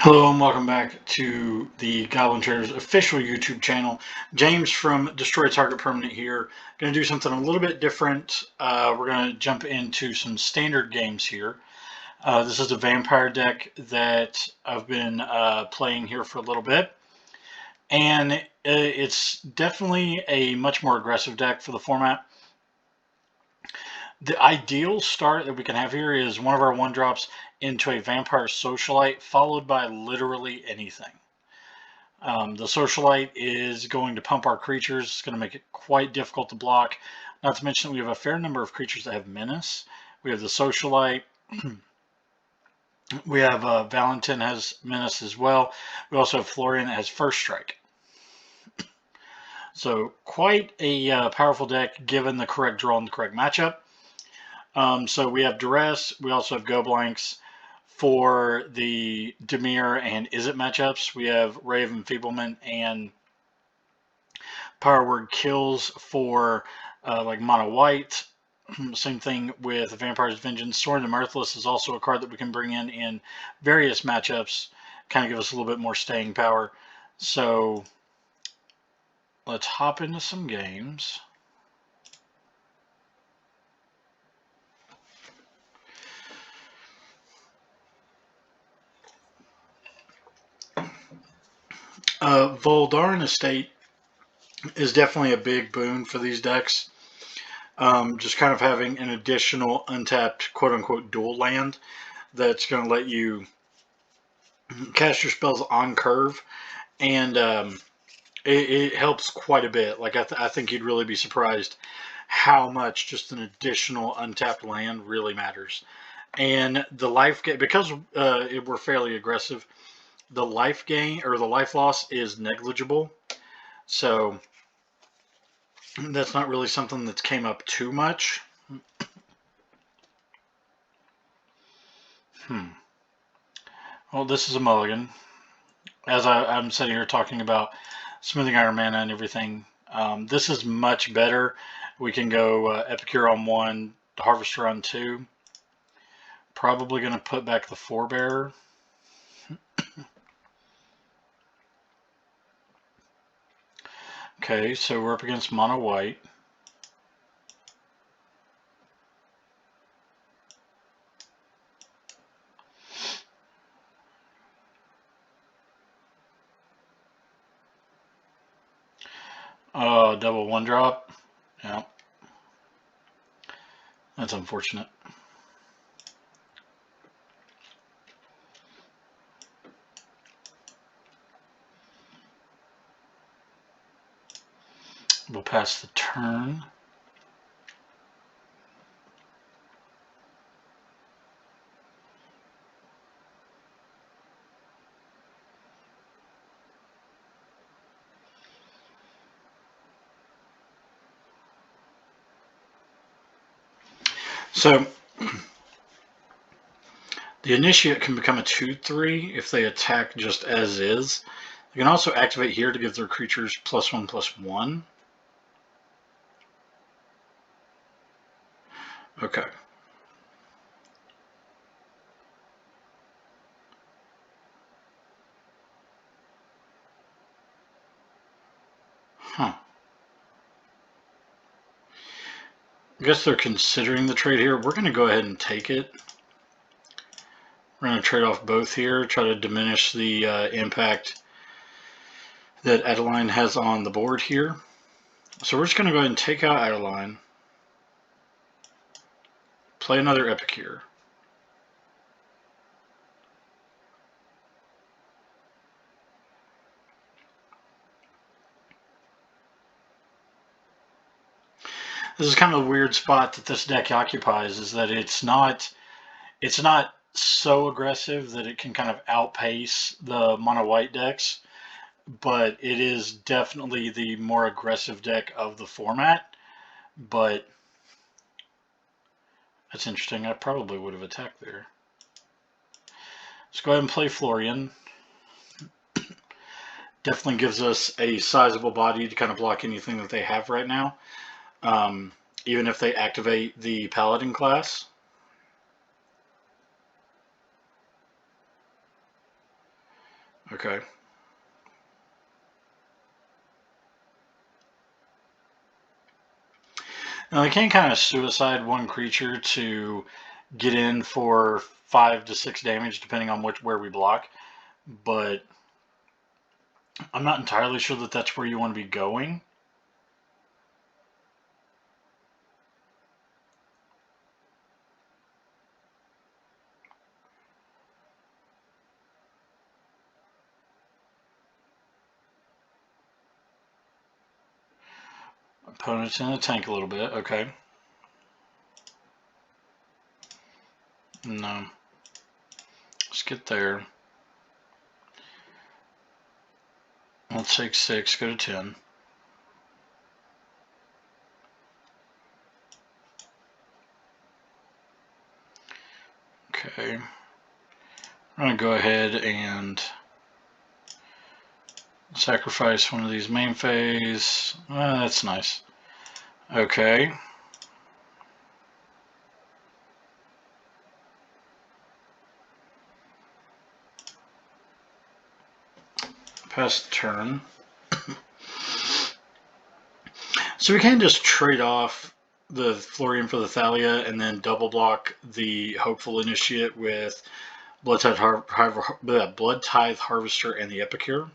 Hello and welcome back to the Goblin Traders official YouTube channel. James from Destroy Target Permanent here. Going to do something a little bit different. We're going to jump into some standard games here. This is a vampire deck that I've been playing here for a little bit. And it's definitely a much more aggressive deck for the format. The ideal start that we can have here is one of our 1-drops into a Vampire Socialite, followed by literally anything. The Socialite is going to pump our creatures. It's going to make it quite difficult to block. Not to mention that we have a fair number of creatures that have Menace. We have the Socialite. We have Valentin has Menace as well. We also have Florian that has First Strike. So quite a powerful deck given the correct draw and the correct matchup. So we have Duress. We also have Go Blanks. For the Dimir and Izzet matchups, we have Ray of Enfeeblement and Power Word Kills for like Mono White. Same thing with Vampire's Vengeance. Sword of the Mirthless is also a card that we can bring in various matchups, kind of give us a little bit more staying power. So let's hop into some games. Voldaren Estate is definitely a big boon for these decks. Just kind of having an additional untapped quote-unquote dual land that's going to let you cast your spells on curve, and it helps quite a bit. Like I think you'd really be surprised how much just an additional untapped land really matters. And the life gain, because we're fairly aggressive, the life gain or the life loss is negligible. So that's not really something that's came up too much. Well, this is a mulligan. As I'm sitting here talking about smoothing iron mana and everything, this is much better. We can go Epicure on 1, Harvester on 2. Probably going to put back the Forebearer. Okay, so we're up against Mono White. Double 1-drop. Yeah. That's unfortunate. We'll pass the turn. So the Initiate can become a 2/3 if they attack just as is. They can also activate here to give their creatures +1/+1. Okay. Huh. I guess they're considering the trade here. We're going to go ahead and take it. We're going to trade off both here, try to diminish the impact that Adeline has on the board here. So we're just going to go ahead and take out Adeline, play another Epicure. This is kind of a weird spot that this deck occupies, is that it's not so aggressive that it can kind of outpace the mono white decks, but it is definitely the more aggressive deck of the format. But that's interesting. I probably would have attacked there. Let's go ahead and play Florian. Definitely gives us a sizable body to kind of block anything that they have right now, even if they activate the Paladin class. Okay. Now they can kind of suicide one creature to get in for 5 to 6 damage, depending on where we block. But I'm not entirely sure that that's where you want to be going. Opponent's in the tank a little bit. Okay. No. Let's get there. Let's take 6, go to 10. Okay. I'm going to go ahead and sacrifice one of these main phase. That's nice. Okay. Pass the turn. So we can just trade off the Florian for the Thalia and then double block the Hopeful Initiate with Blood Tithe Harvester and the Epicure.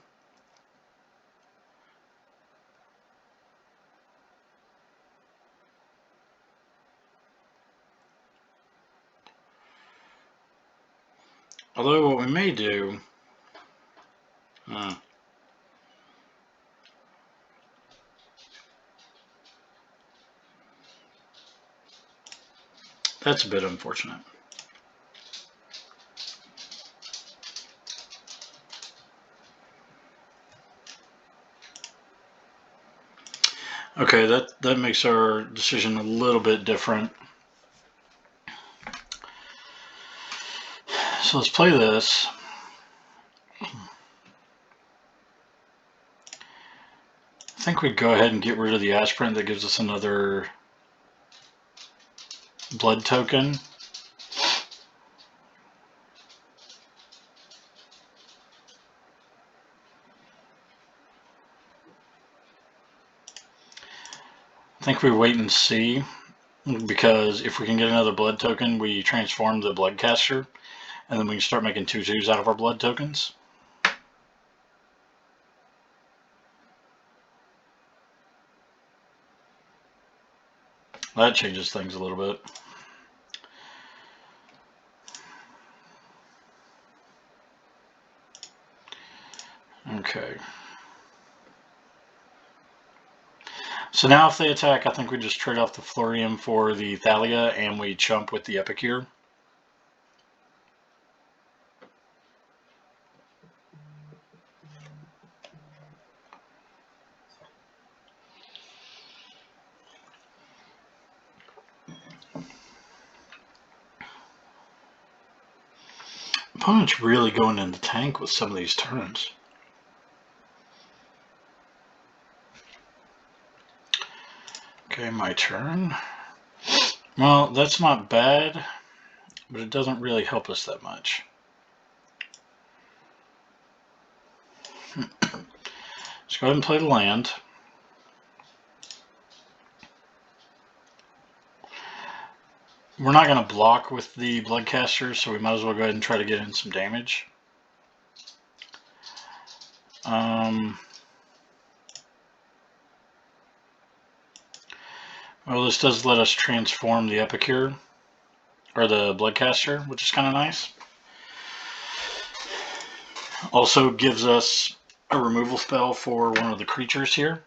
Although what we may do... that's a bit unfortunate. Okay, that makes our decision a little bit different. So let's play this. I think we'd go ahead and get rid of the Aspirant. That gives us another blood token. I think we wait and see, because if we can get another blood token, we transform the Bloodcaster, and then we can start making 2/2s out of our blood tokens. That changes things a little bit. Okay. So now if they attack, I think we just trade off the Florian for the Thalia, and we chump with the Epicure. Opponent's really going in the tank with some of these turns. Okay, my turn. Well, that's not bad, but it doesn't really help us that much. Let's go ahead and play the land. We're not going to block with the Bloodcaster, so we might as well go ahead and try to get in some damage. Well, this does let us transform the Epicure, or the Bloodcaster, which is kind of nice. Also gives us a removal spell for one of the creatures here.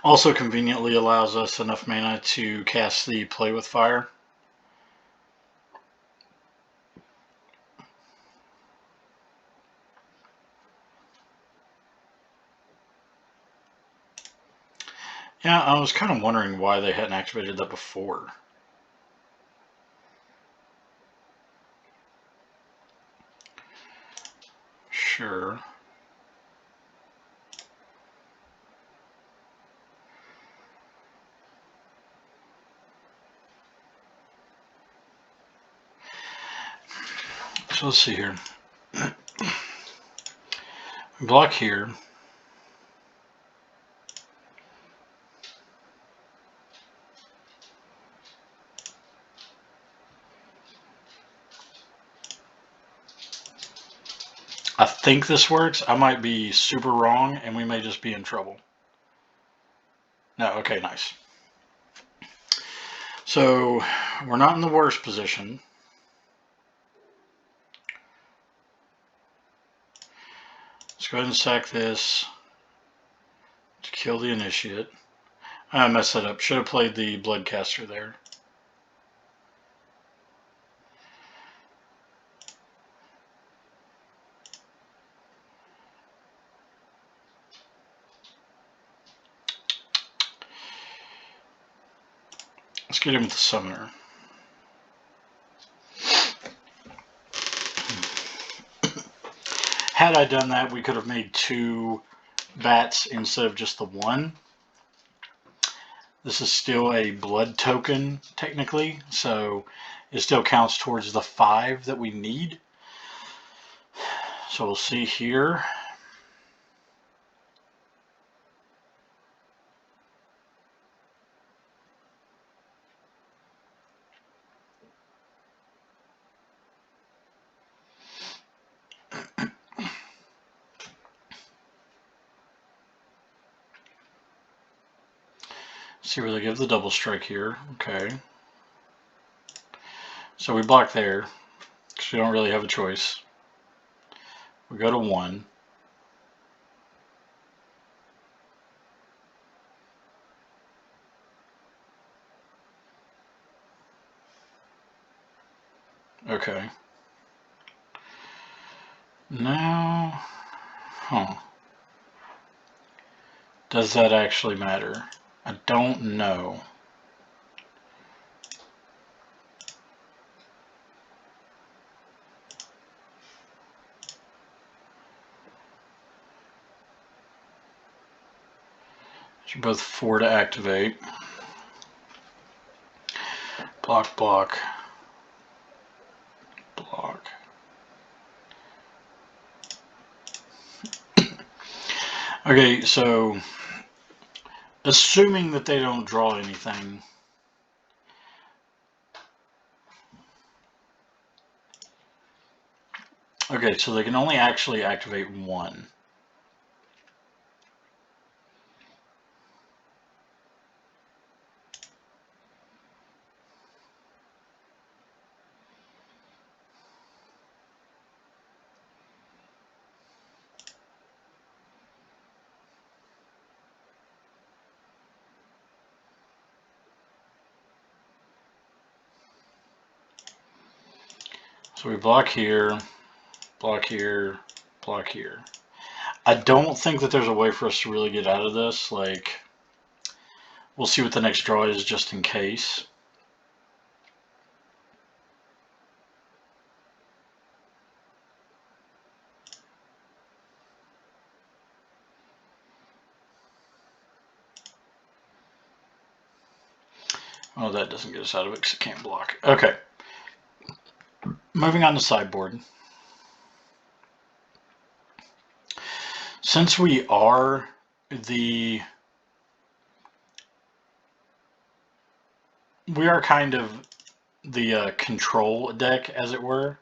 Also conveniently allows us enough mana to cast the Play with Fire. Yeah, I was kind of wondering why they hadn't activated that before. Sure. So let's see here. Block here. I think this works. I might be super wrong, and we may just be in trouble. No, okay, nice. So we're not in the worst position. Let's go ahead and sack this to kill the initiate. I messed that up. Should have played the Bloodcaster there. Let's get him with the Summoner. Had I done that, we could have made 2 bats instead of just the 1. This is still a blood token, technically, so it still counts towards the 5 that we need. So we'll see here. See where they give the double strike here. Okay. So we block there, because we don't really have a choice. We go to 1. Okay. Now, does that actually matter? I don't know. You're both 4 to activate. Block, block, block. Okay, so assuming that they don't draw anything, okay, so they can only actually activate 1. So we block here, block here, block here. I don't think that there's a way for us to really get out of this. Like, we'll see what the next draw is just in case. Oh, that doesn't get us out of it because it can't block. Okay. Moving on to sideboard. Since we are kind of the control deck, as it were.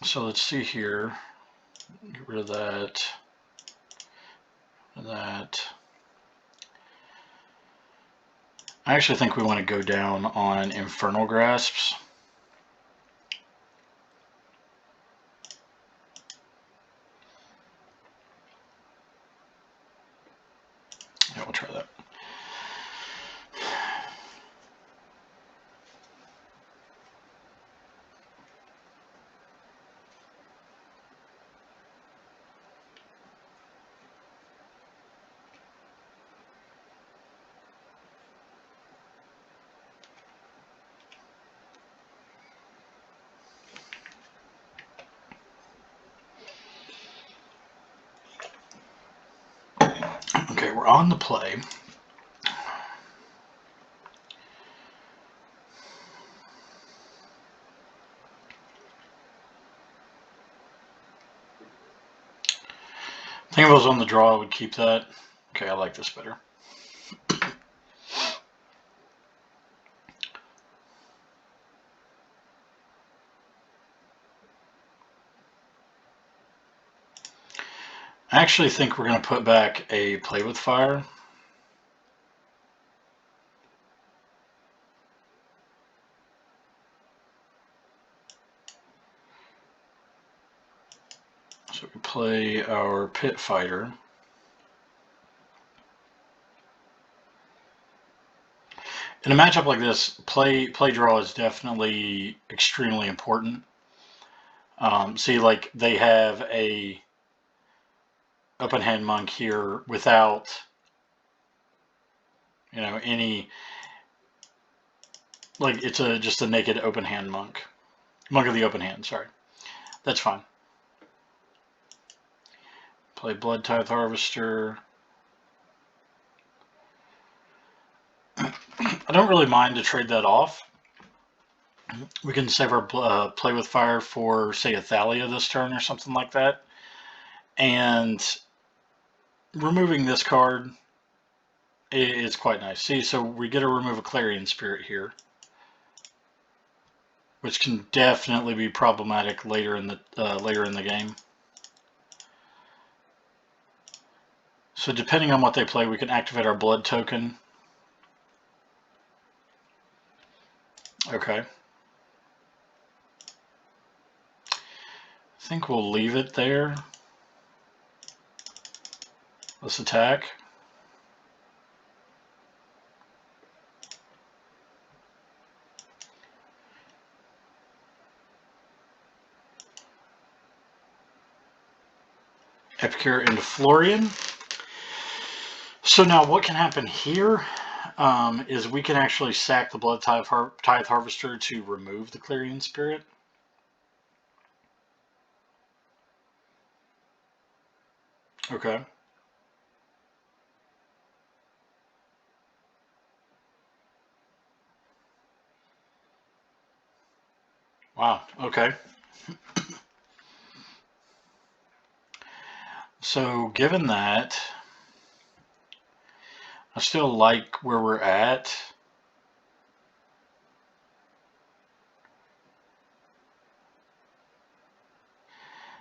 So let's see here. Get rid of that. That. I actually think we want to go down on Infernal Grasps. Yeah, we'll try that. Okay, we're on the play. I think if I was on the draw, I would keep that. Okay, I like this better. I actually think we're going to put back a Play with Fire. So we play our Pit Fighter. In a matchup like this, play draw is definitely extremely important. See, like they have a open hand monk here without, any, like it's just a naked open hand monk of the open hand. Sorry, that's fine. Play Blood Tithe Harvester. I don't really mind to trade that off. We can save our Play with Fire for, say, a Thalia this turn or something like that. And removing this card is quite nice. See, so we get to remove a Clarion Spirit here, which can definitely be problematic later in the game. So depending on what they play, we can activate our blood token. Okay. I think we'll leave it there. Let's attack. Epicure into Florian. So now what can happen here is we can actually sack the Blood Tithe Harvester to remove the Clarion Spirit. Okay. Wow, okay. So given that, I still like where we're at.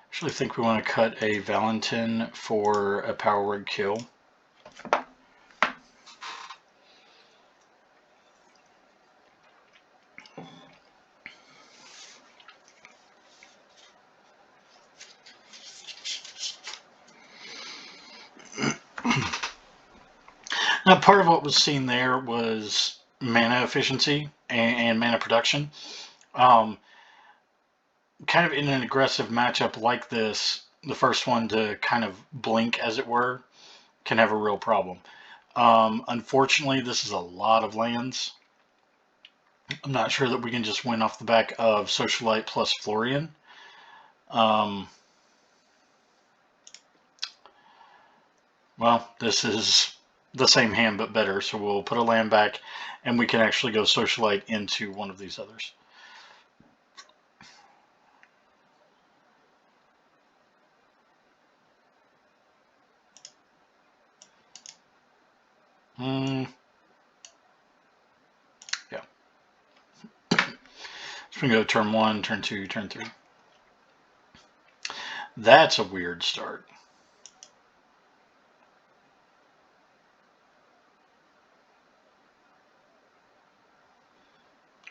Actually think we want to cut a Valentin for a Power Word kill. Now, part of what was seen there was mana efficiency and mana production. Kind of in an aggressive matchup like this, the first one to kind of blink, as it were, can have a real problem. Unfortunately, this is a lot of lands. I'm not sure that we can just win off the back of Socialite plus Florian. Well, this is the same hand but better, so we'll put a land back and we can actually go Socialite into one of these others. Yeah. So we can go turn 1, turn 2, turn 3. That's a weird start.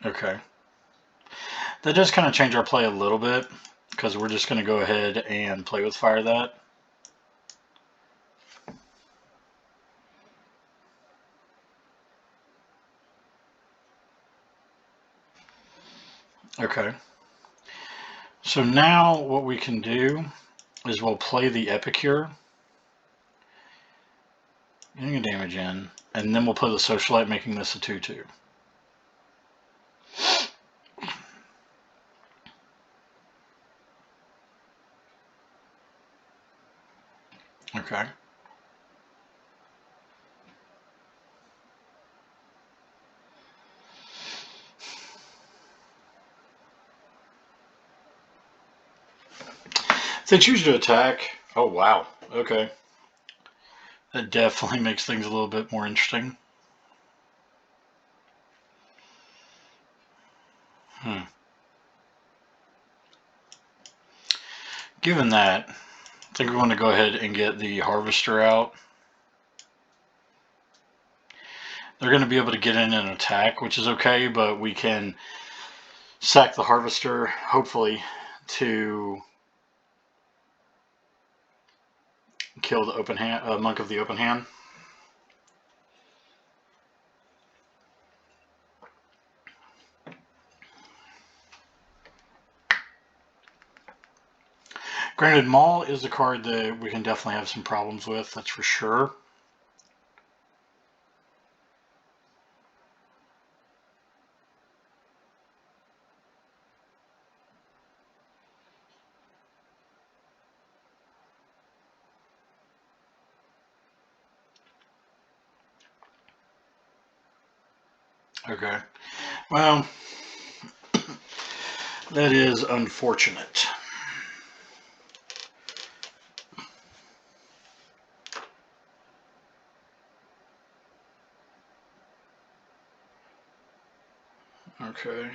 Okay. That does kind of change our play a little bit, because we're just going to go ahead and Play with Fire that. Okay. So now what we can do is we'll play the Epicure, getting a damage in, and then we'll play the Socialite, making this a 2/2. Okay. If they choose to attack, oh wow, Okay. That definitely makes things a little bit more interesting. Hmm. Given that, I think we want to go ahead and get the harvester out. They're going to be able to get in and attack, which is okay, but we can sack the harvester, hopefully, to kill the open hand, monk of the open hand. Granted, Maul is a card that we can definitely have some problems with, that's for sure. Okay. Well, that is unfortunate. Okay.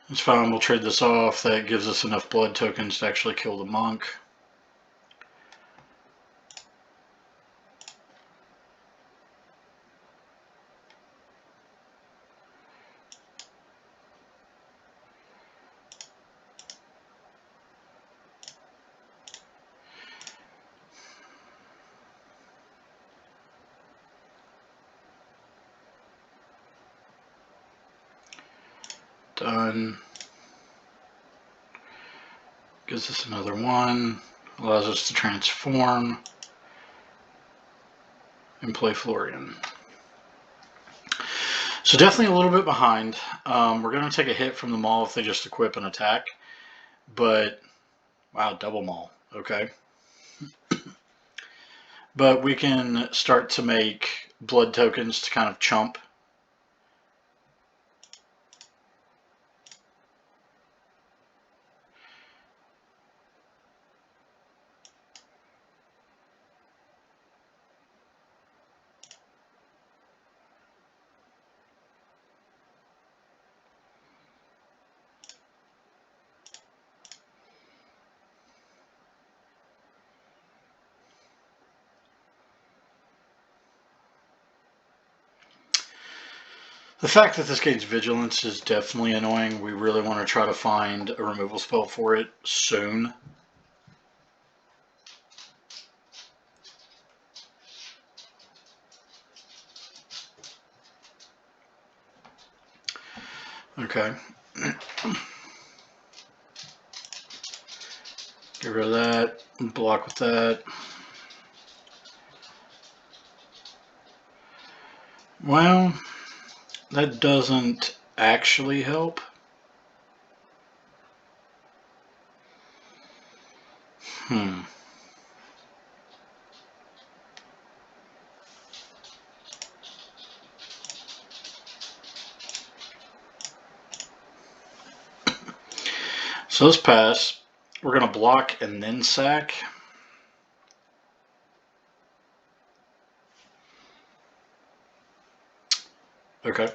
It's fine, we'll trade this off. That gives us enough blood tokens to actually kill the monk. Done. Gives us another one. Allows us to transform and play Florian. So definitely a little bit behind. We're going to take a hit from the Maul if they just equip and attack. But, wow, double Maul. Okay. But we can start to make blood tokens to kind of chump. The fact that this gains vigilance is definitely annoying. We really want to try to find a removal spell for it soon. Okay. Get rid of that. Block with that. Well, that doesn't actually help. Hmm. So let's pass. We're going to block and then sack. Okay.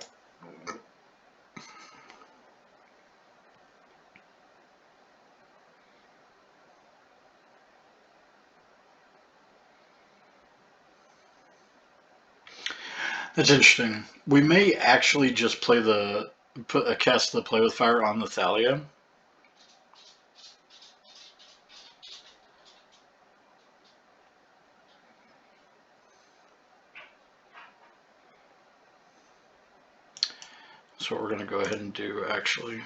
That's interesting. We may actually just play cast the play with fire on the Thalia. That's what we're going to go ahead and do, actually.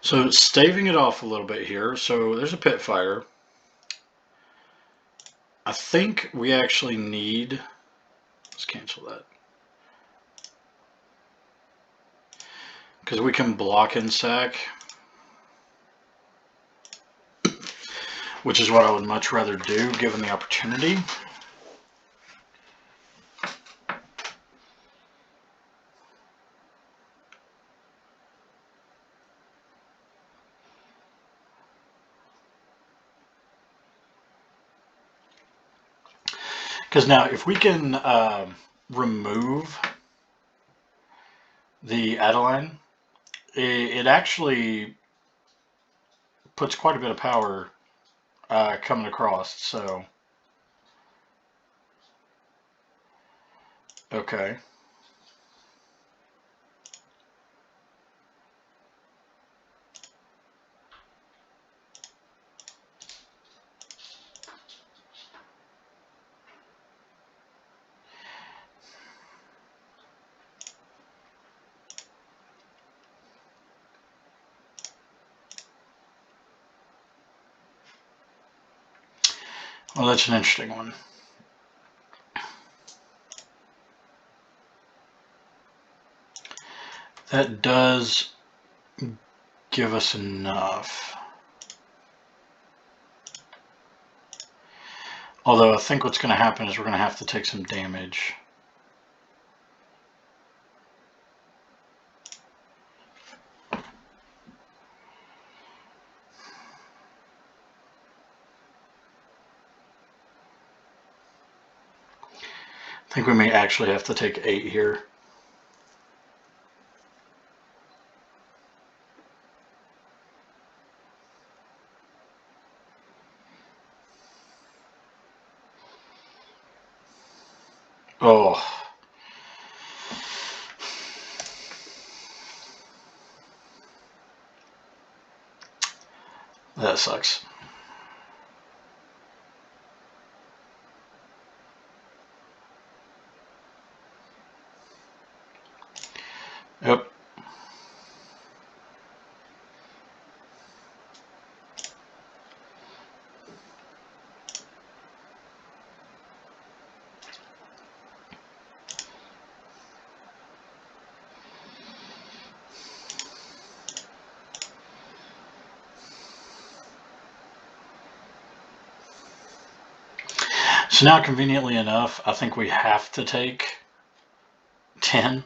So staving it off a little bit here. So there's a pit fire. I think we actually need... Let's cancel that. Because we can block and sack. which is what I would much rather do given the opportunity. Because now, if we can remove the Adeline, it actually puts quite a bit of power coming across. So, okay. Well, that's an interesting one. That does give us enough. Although I think what's going to happen is we're going to have to take some damage. I think we may actually have to take 8 here. Oh. That sucks. Yep. So now, conveniently enough, I think we have to take 10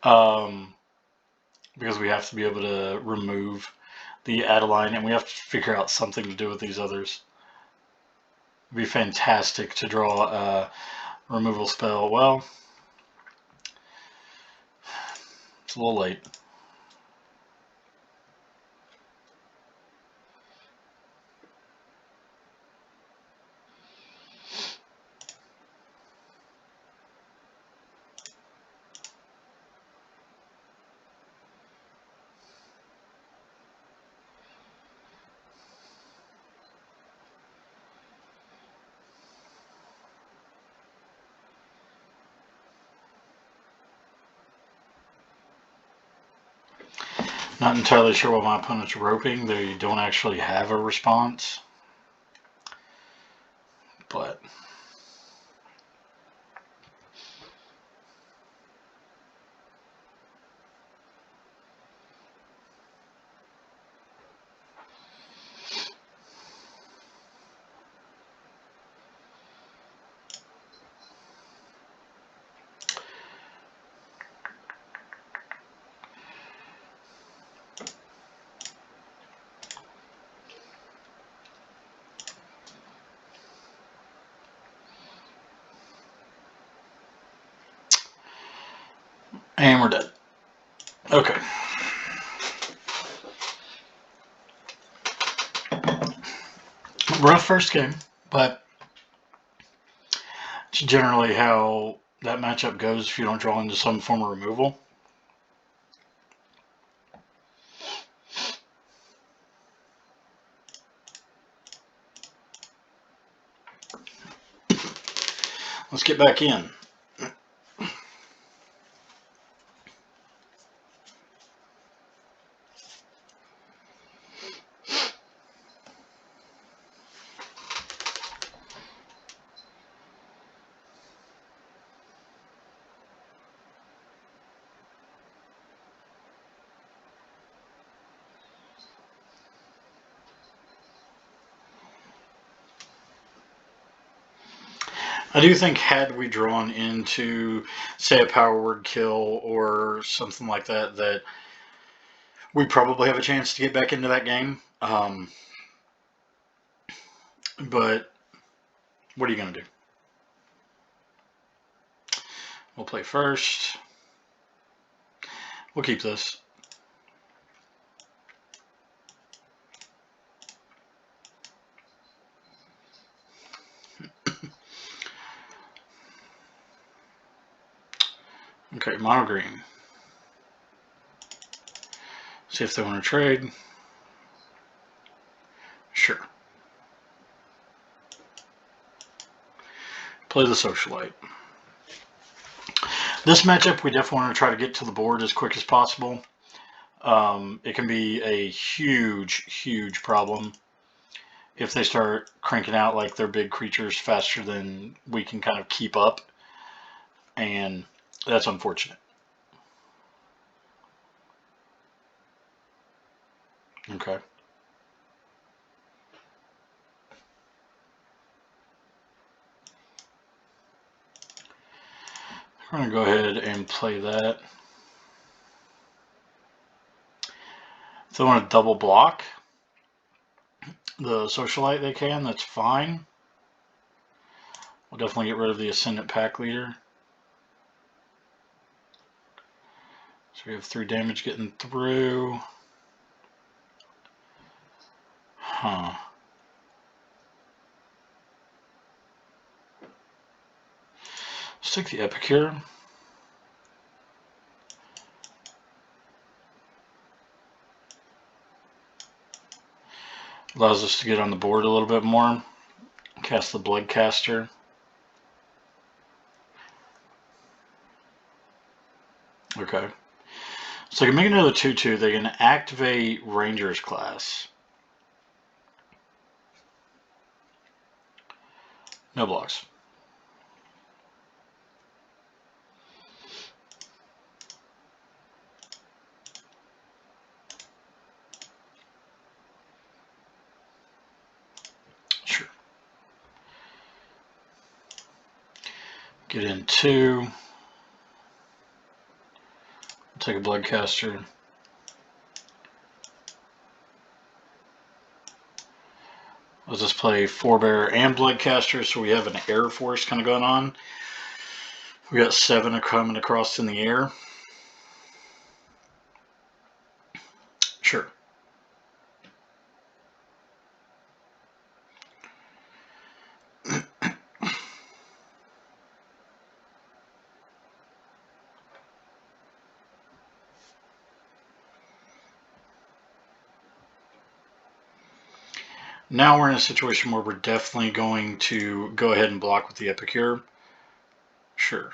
because we have to be able to remove the Adeline, and we have to figure out something to do with these others. It'd be fantastic to draw a removal spell. Well, it's a little late. Not entirely sure what my opponent's roping. They don't actually have a response. But and we're dead. Okay. Rough first game, but it's generally how that matchup goes if you don't draw into some form of removal. Let's get back in. I do think had we drawn into, say, a power word kill or something like that, that we probably have a chance to get back into that game. But what are you going to do? We'll play first. We'll keep this. Okay, mono green. See if they want to trade. Sure. Play the socialite. This matchup, we definitely want to try to get to the board as quick as possible. It can be a huge, huge problem if they start cranking out like their big creatures faster than we can kind of keep up. And that's unfortunate. Okay. We're going to go ahead and play that. If they want to double block the socialite, they can. That's fine. We'll definitely get rid of the Ascendant Pack Leader. So we have 3 damage getting through. Huh. Let's take the Epicure. Allows us to get on the board a little bit more. Cast the Bloodcaster. Okay. So they can make another 2/2. They can activate Ranger's class. No blocks. Sure. Get in 2. Take a Bloodcaster. Let's just play Forebear and Bloodcaster, so we have an air force kind of going on. We got 7 coming across in the air. Sure. Now we're in a situation where we're definitely going to go ahead and block with the Epicure. Sure.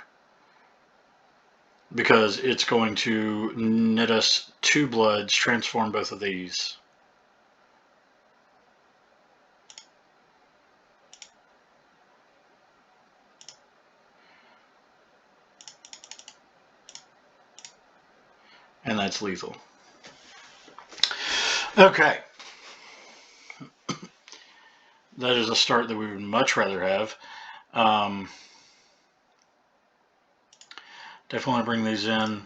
Because it's going to knit us 2 bloods, transform both of these. And that's lethal. Okay. That is a start that we would much rather have. Definitely want to bring these in.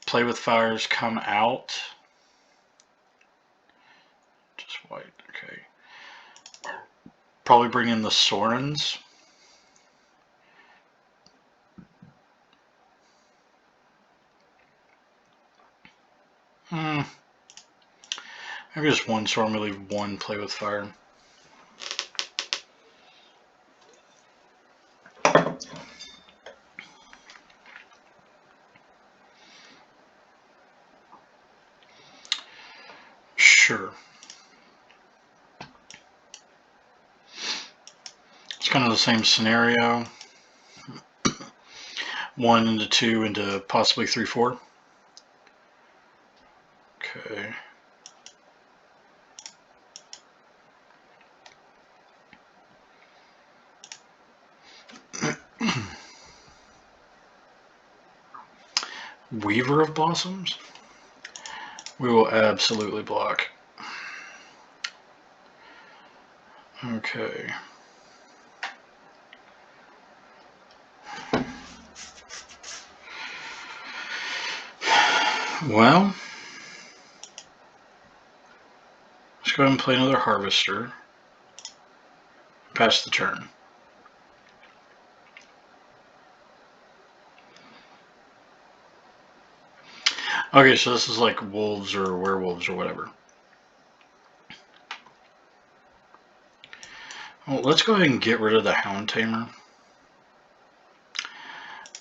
Play with fires, come out. Just white, okay. Probably bring in the Sorens. Maybe just 1 Soren, we leave 1 play with fire. Sure. It's kind of the same scenario. 1 into 2 into possibly 3, 4. Okay. Weaver of Blossoms? We will absolutely block. Okay. Well, let's go ahead and play another Harvester. Pass the turn. Okay, so this is like wolves or werewolves or whatever. Well, let's go ahead and get rid of the Hound Tamer.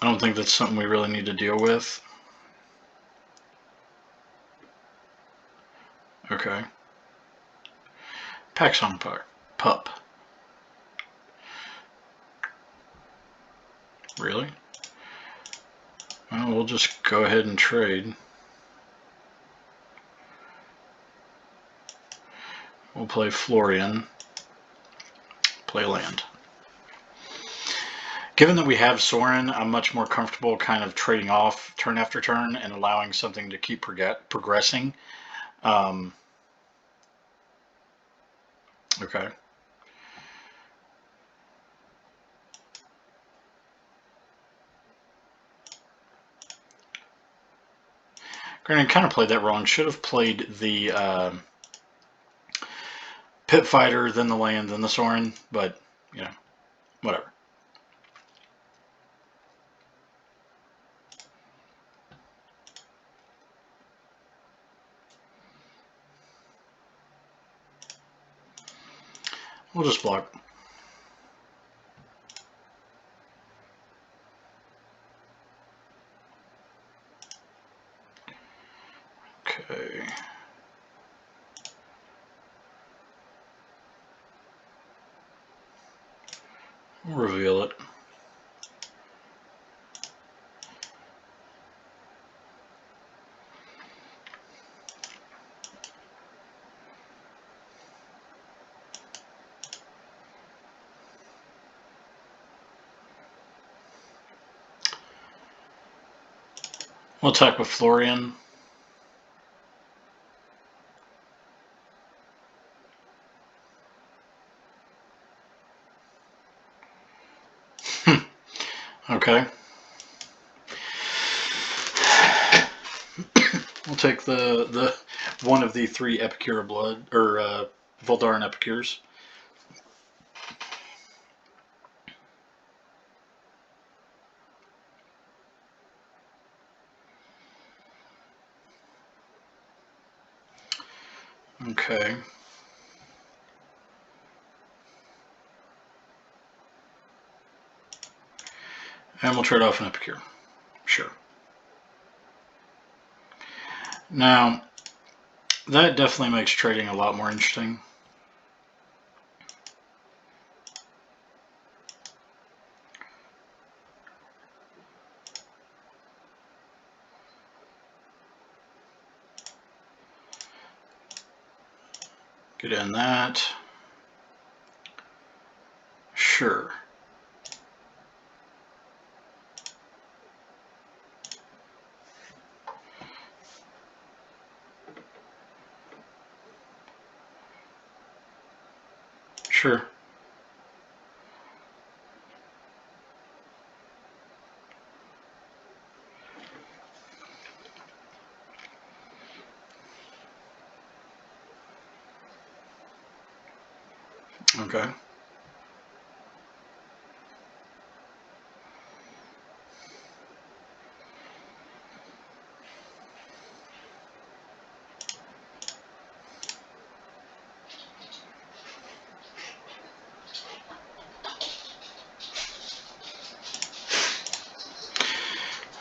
I don't think that's something we really need to deal with. Okay. Paxon Pup. Really? Well, we'll just go ahead and trade. We'll play Florian. Play land. Given that we have Sorin, I'm much more comfortable kind of trading off turn after turn and allowing something to keep progressing. Okay. Granted, kind of played that wrong. Should have played the Pit Fighter, then the land, then the Sorin, but, you know, whatever. We'll just block. Okay. We'll reveal it. We'll attack with Florian. Okay. We'll take the one of the 3 Epicure blood or Voldaran Epicures. Okay. And we'll trade off an Epicure. Sure. Now, that definitely makes trading a lot more interesting. Get in that. Sure. Sure. Okay.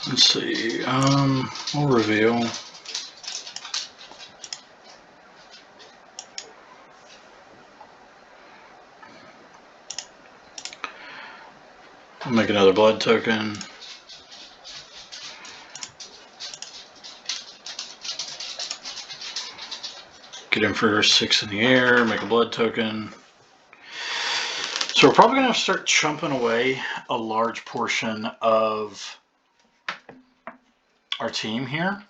Let's see. We'll reveal. I'll make another blood token. Get in for 6 in the air, make a blood token. So we're probably going to start chumping away a large portion of our team here.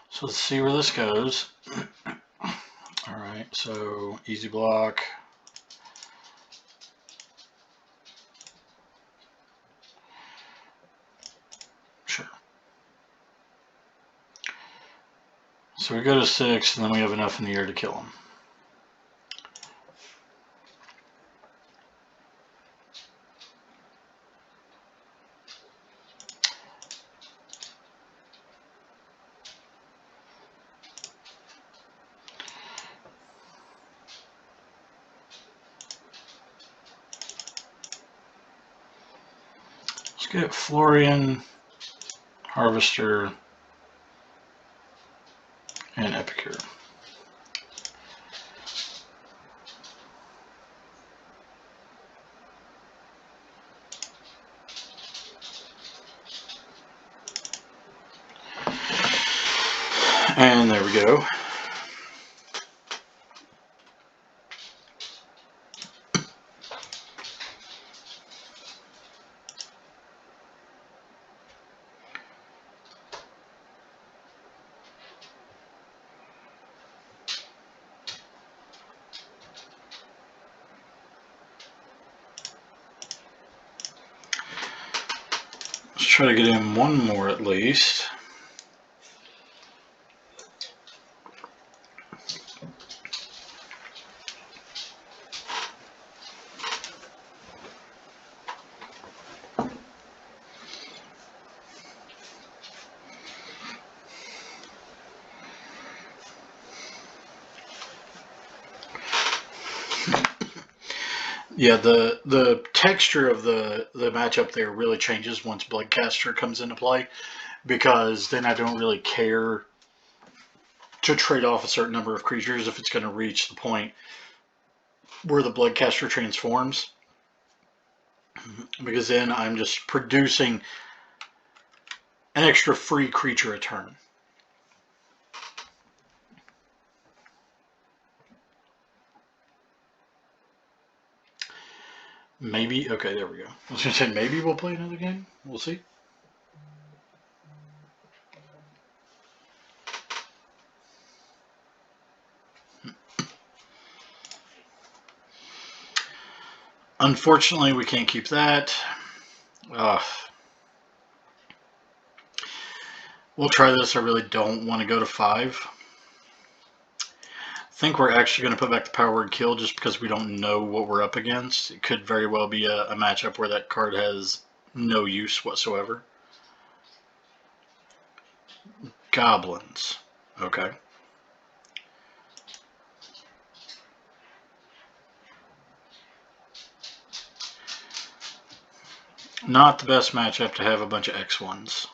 So let's see where this goes. Alright, so easy block. Sure. So we go to 6, and then we have enough in the air to kill him. Let's get Florian, Harvester, and Epicure. And there we go. Let's try to get in one more at least. Yeah, the texture of the matchup there really changes once Bloodcaster comes into play, because then I don't really care to trade off a certain number of creatures if it's going to reach the point where the Bloodcaster transforms, because then I'm just producing an extra free creature a turn. Maybe, okay, there we go. I was going to say maybe we'll play another game. We'll see. Unfortunately, we can't keep that. We'll try this. I really don't want to go to 5. I think we're actually going to put back the Power Word Kill just because we don't know what we're up against. It could very well be a matchup where that card has no use whatsoever. Goblins. Okay. Not the best matchup to have a bunch of X1s.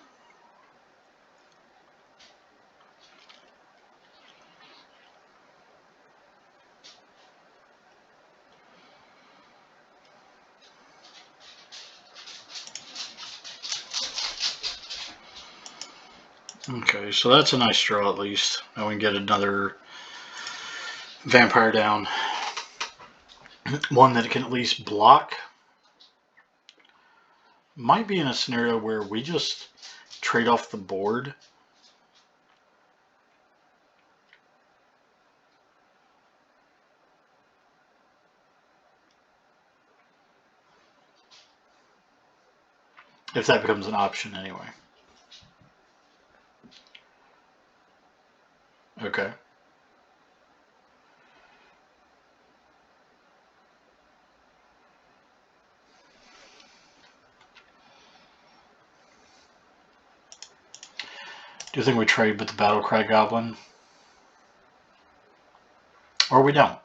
Okay, so that's a nice draw at least. Now we can get another vampire down. One that it can at least block. Might be in a scenario where we just trade off the board. If that becomes an option anyway. Okay. Do you think we trade with the Battlecry Goblin? Or we don't?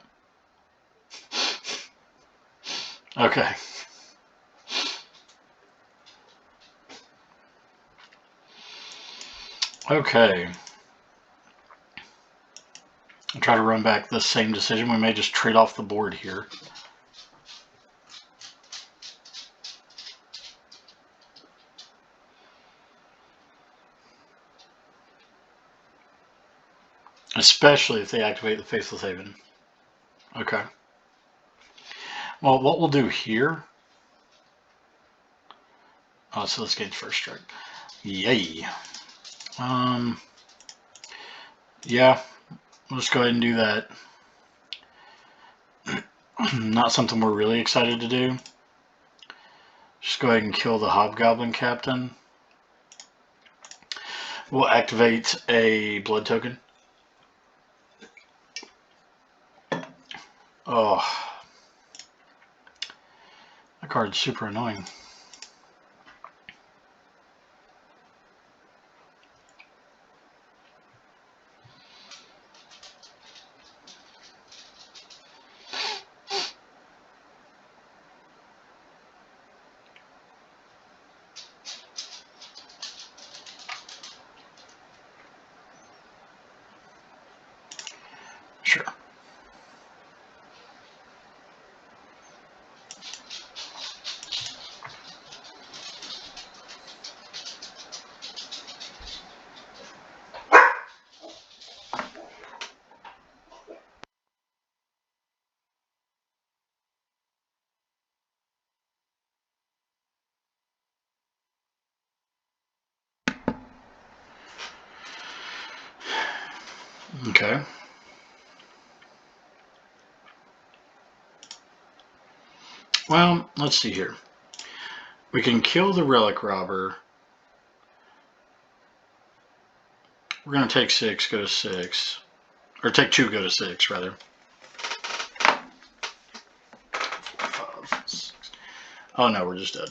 Okay. Okay. I'll try to run back the same decision. We may just trade off the board here. Especially if they activate the Faithless Haven. Okay. Well, what we'll do here... Oh, so this game's first strike. Yay. Yeah, we'll just go ahead and do that. Not something we're really excited to do. Just go ahead and kill the Hobgoblin Captain. We'll activate a blood token. Oh, that card's super annoying. Sure. Okay. Well, let's see here. We can kill the Relic Robber. We're going to take 6, go to 6. Or take 2, go to 6, rather. 4, 5, 6. Oh no, we're just dead.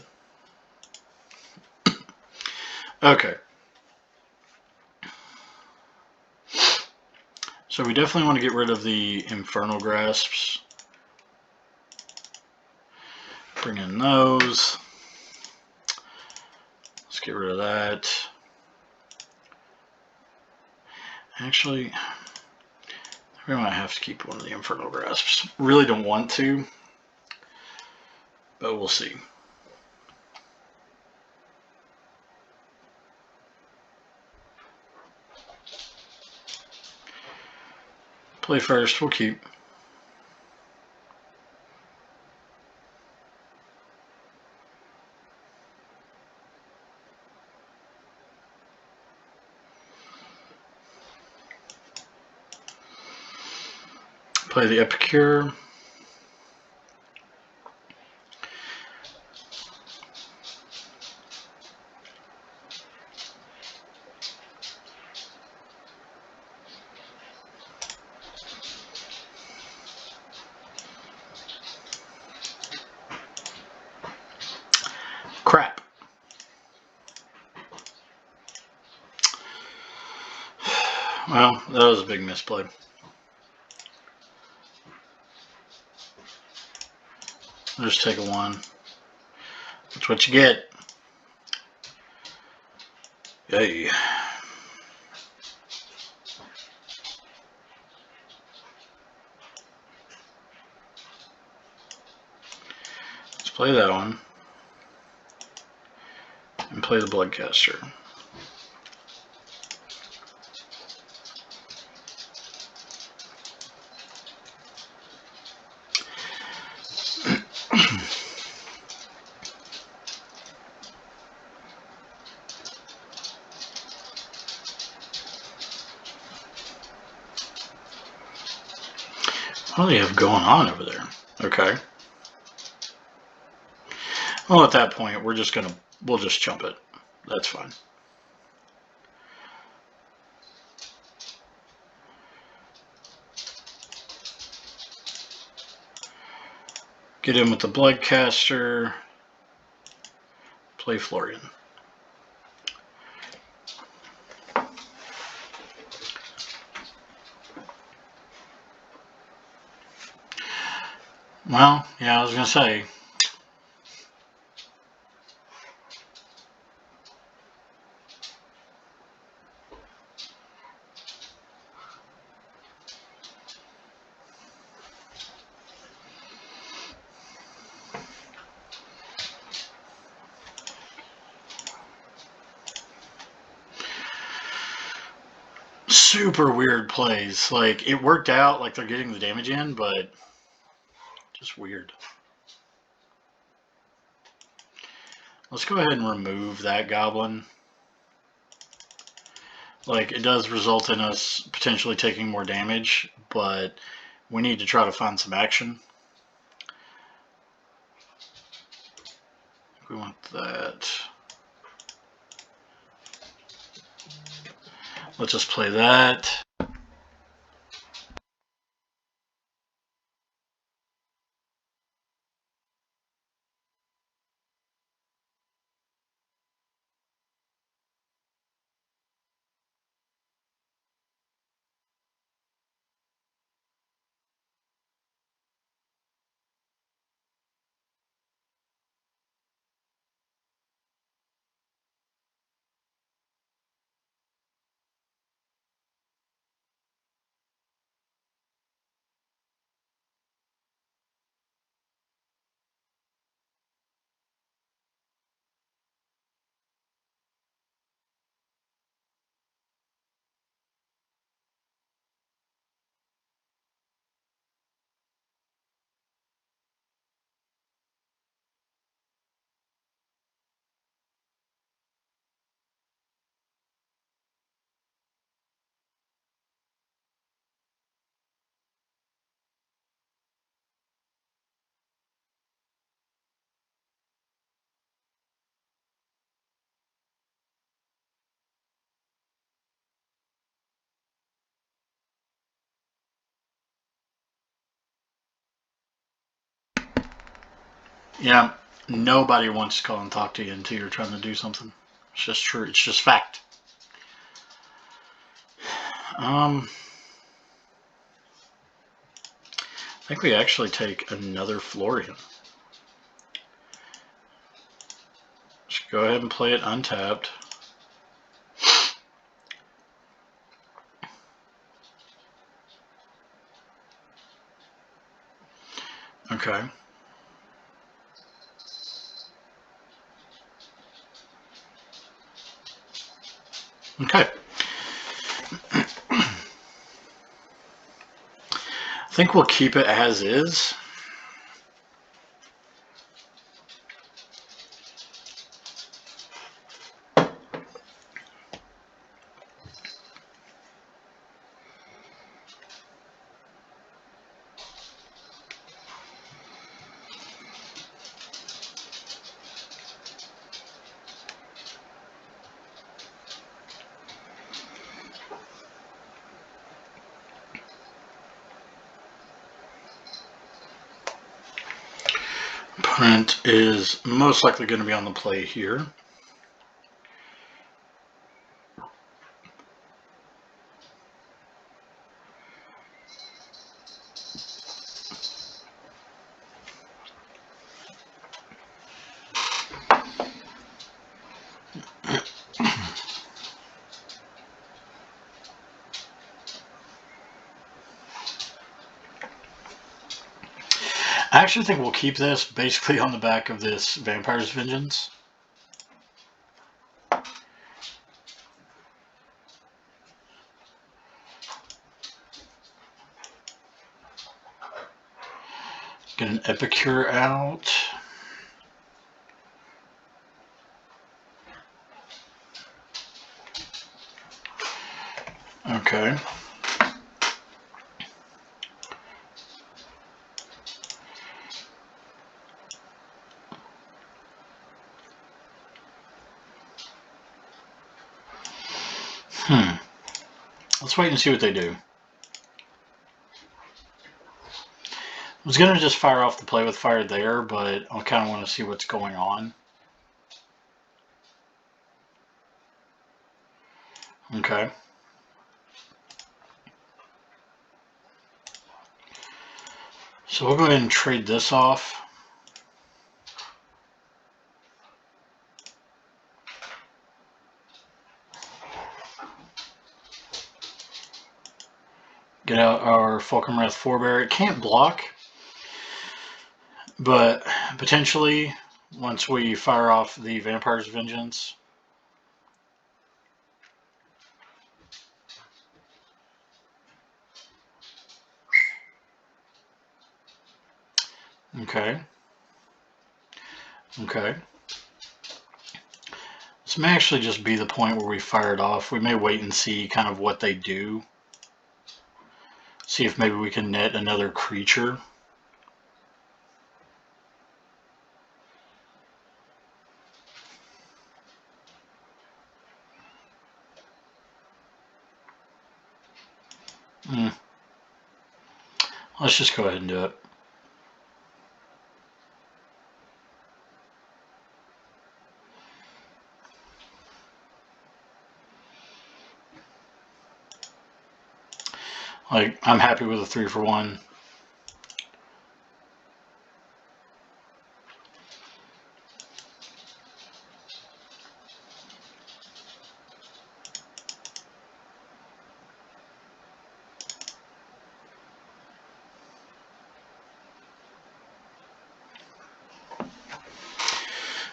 Okay. So we definitely want to get rid of the Infernal Grasps. Bring in those. Let's get rid of that. Actually, we might have to keep one of the Infernal Grasps. Really don't want to, but we'll see. Play first, we'll keep. Play the Epicure. Crap. Well, that was a big misplay. I'll just take a 1. That's what you get. Yay. Let's play that one. And play the Bloodcaster. What do they have going on over there? Okay. Well, at that point, we'll just chump it. That's fine. Get in with the Bloodcaster. Play Florian. Well, yeah, I was going to say. Super weird plays. Like, it worked out, like they're getting the damage in, but just weird. Let's go ahead and remove that goblin. Like, it does result in us potentially taking more damage, but we need to try to find some action. We want that. Let's just play that. Yeah, nobody wants to call and talk to you until you're trying to do something. It's just true. It's just fact. I think we actually take another Florian. Just go ahead and play it untapped. Okay. Okay. I think we'll keep it as is. Opponent is most likely going to be on the play here. I actually think we'll keep this basically on the back of this Vampire's Vengeance. Get an Epicure out. Okay. Let's wait and see what they do. I was going to just fire off the play with fire there, but I kind of want to see what's going on. Okay. So we'll go ahead and trade this off. Get out our Fulcrum Wrath Forebear. It can't block, but potentially once we fire off the Vampire's Vengeance. Okay. Okay. This may actually just be the point where we fire it off. We may wait and see kind of what they do. See if maybe we can net another creature. Let's just go ahead and do it. Like, I'm happy with a 3 for 1.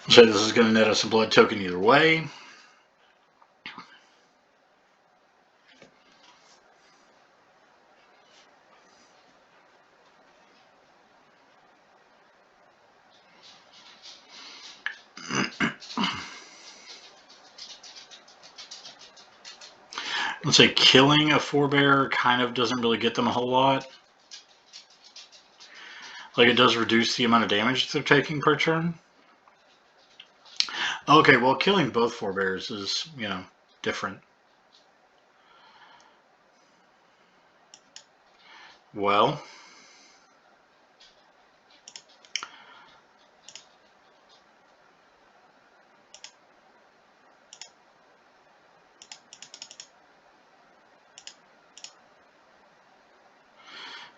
So this is going to net us a blood token either way. Let's say killing a forebear kind of doesn't really get them a whole lot. Like, it does reduce the amount of damage they're taking per turn. Okay, well, killing both forebears is, different. Well,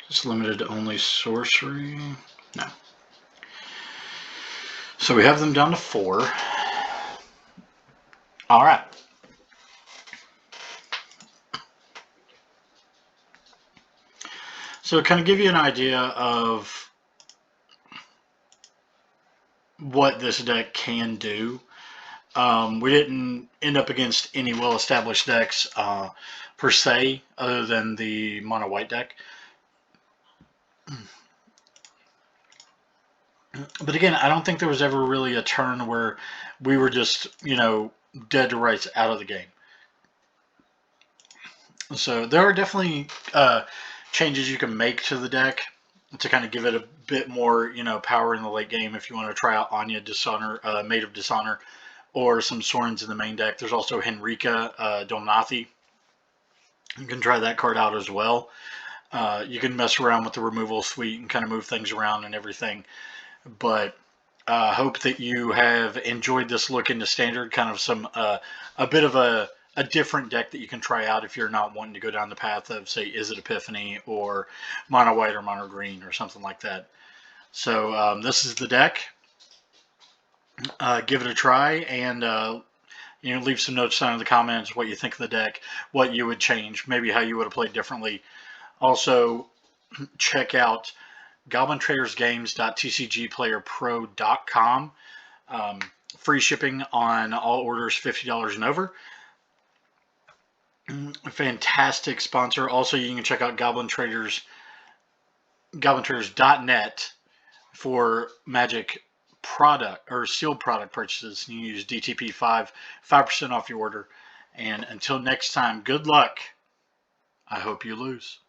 just limited to only sorcery. No. So we have them down to 4. All right. So kind of give you an idea of what this deck can do. We didn't end up against any well-established decks per se, other than the mono white deck. But again, I don't think there was ever really a turn where we were just, dead to rights out of the game. So there are definitely changes you can make to the deck to kind of give it a bit more, power in the late game if you want to try out Anya Dishonor, Maid of Dishonor, or some Sorens in the main deck. There's also Henrika Domnathi. You can try that card out as well. You can mess around with the removal suite and kind of move things around and everything. But hope that you have enjoyed this look into Standard, kind of some a bit of a different deck that you can try out if you're not wanting to go down the path of, say, Izzet Epiphany or Mono White or Mono Green or something like that. So this is the deck. Give it a try and leave some notes down in the comments what you think of the deck, what you would change, maybe how you would have played differently. Also, check out GoblinTradersGames.tcgplayerpro.com. Free shipping on all orders $50 and over. Fantastic sponsor. Also, you can check out GoblinTraders.net for Magic product or sealed product purchases. You use DTP5, 5% off your order. And until next time, good luck. I hope you lose.